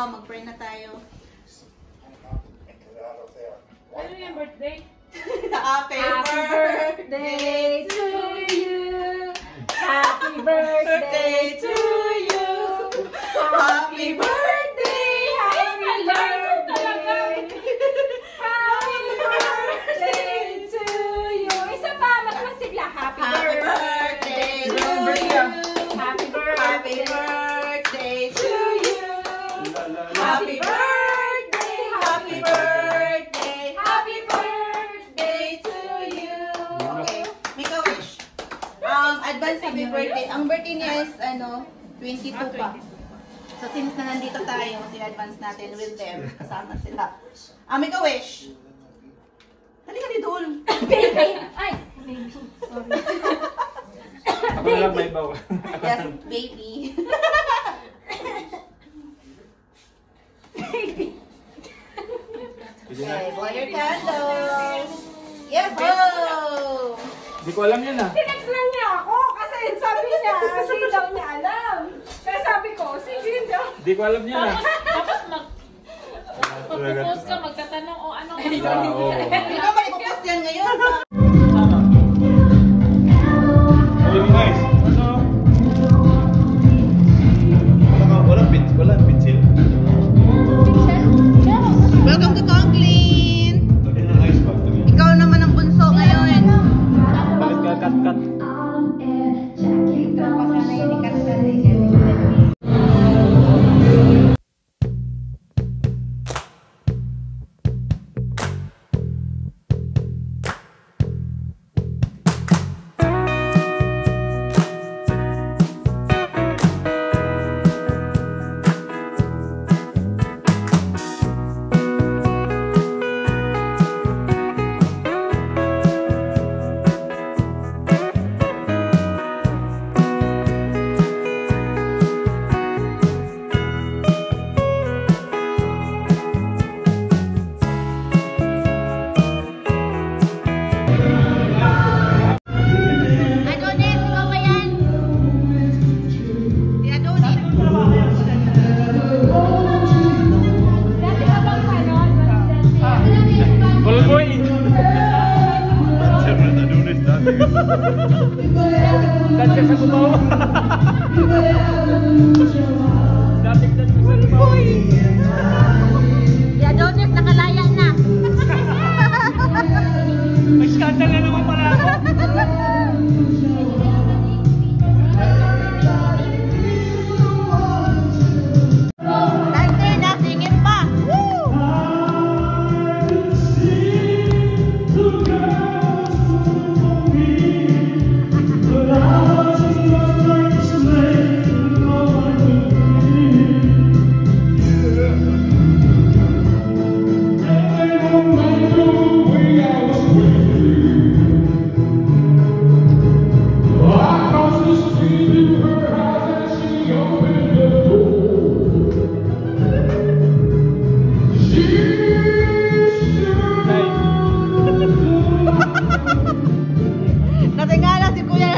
mag-pray na tayo. Ano yung birthday? Happy birthday to you. Happy birthday to you. Happy birthday. Happy birthday. Happy birthday to you. Isa pa, magmasigla. Happy birthday to you. Happy birthday to you. Happy birthday. Happy birthday. Happy birthday to you. Okay, make a wish. Advance happy birthday. Ang birthday niya is 22 pa. So since na nandito tayo, si-advance natin with them. Kasama sila. Make a wish. Halika ni Dul. Baby. Ay, baby. Sorry. Ako na lang may bawa. Yes, baby. Okay, blow your candles. Yehoo! Hindi ko alam yan ah. Tinext lang niya ako kasi sabi niya, hindi daw niya alam. Kaya sabi ko, sige daw. Hindi ko alam yan ah. Tapos magpo-post ka, magtatanong o anong Hindi ka ba ipopost yan ngayon? Really nice. Walang pencil. Welcome to Conklin! Ikaw naman ang bunso ngayon. Balik ka, cut. Dapat sa kubaw. Dapat sa kubaw. Si Adonis nakalaya na. May skandal na naman pala ako. Nanti, nasingit pa! Woo! Natingala si Kuya.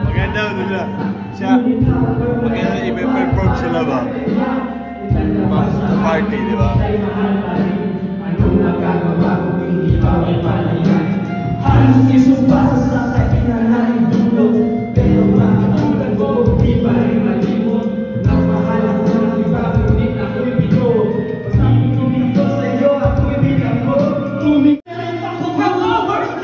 Maganda nila. Siya, maganda i-perform sila ba? Party, di ba? Halos isumpa sa sasakyan na idulo, pero makikita ko, di ba rin malimot? Nagmahalan ko ng iba, ngunit ako'y bigo. Sabi ko dito sa'yo, ako'y bilang ko. Tumigil ako hangover.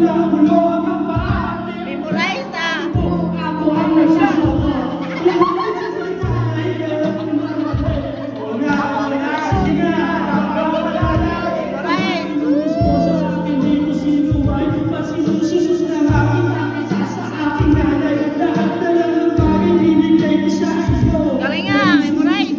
mula ulo hanggang paa. Memorize ah. Ako ang nagsusuko. Galing nga, memorize.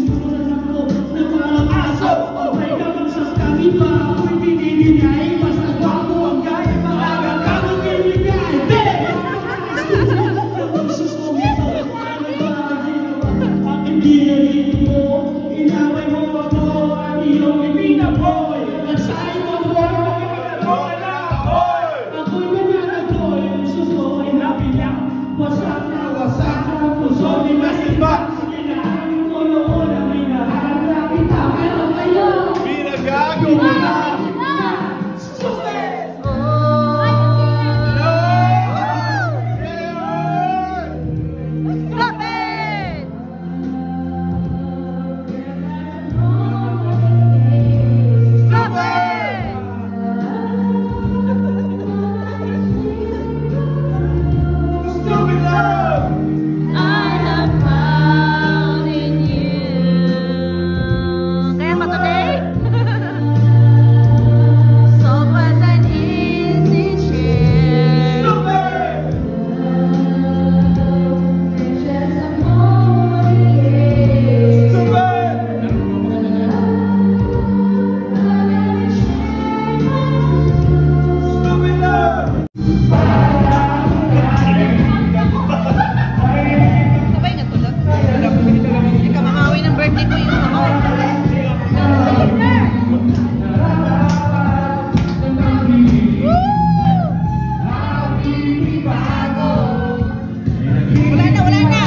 Wasak na wasak ang puso ni Masimba. Kailangan ko noon ang minahanap na kita. Pero ngayon, Pinagago mo na! stupid! Stop it! Stop it! Stupid love! I have found in you. Kaya ba today? Soft as an easy chair. Stupid! Stupid! Stupid love! Sabay na tulog. Ikaw makawi ng birthday ko yung ako. Wala na, wala na.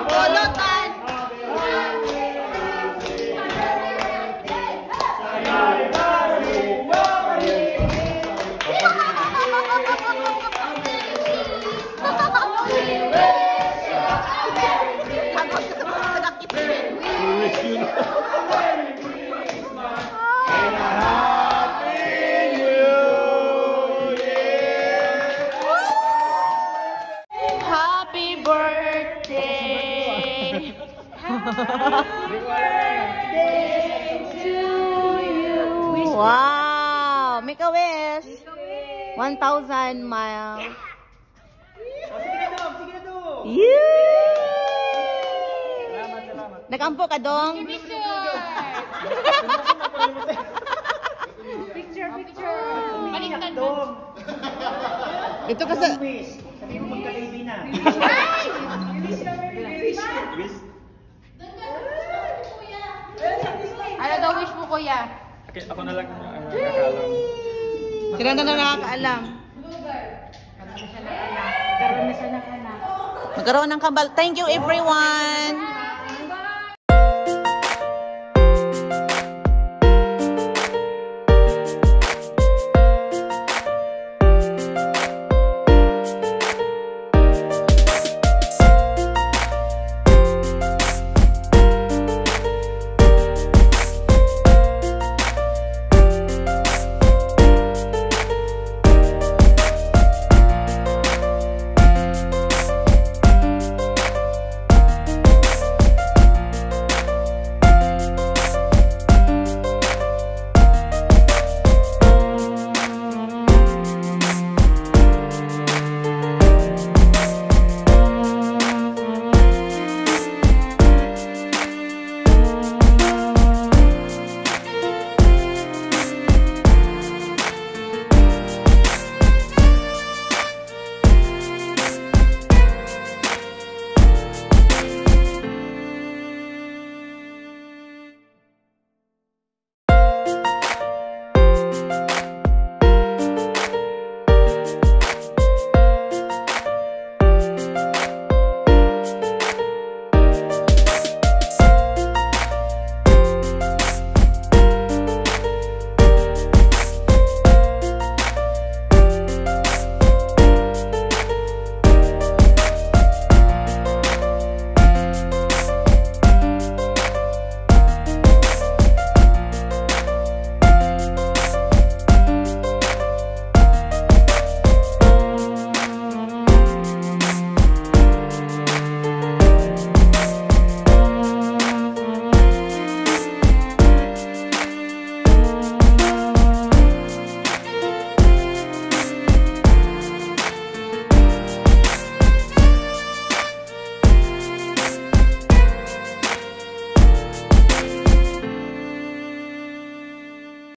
Pulutan. Ako sa mga sakit. Happy birthday! Wow! Make a wish! 1,000 miles. Nakampo ka dong? Picture. Baliktad mo. Ito kasi... Sabi mo magka-baby na. Ano daw wish mo, kuya? Ako na lang nakakalam. Sila na nakakaalam. Karoon na siya ng anak. Magkaroon ng kambal. Thank you everyone!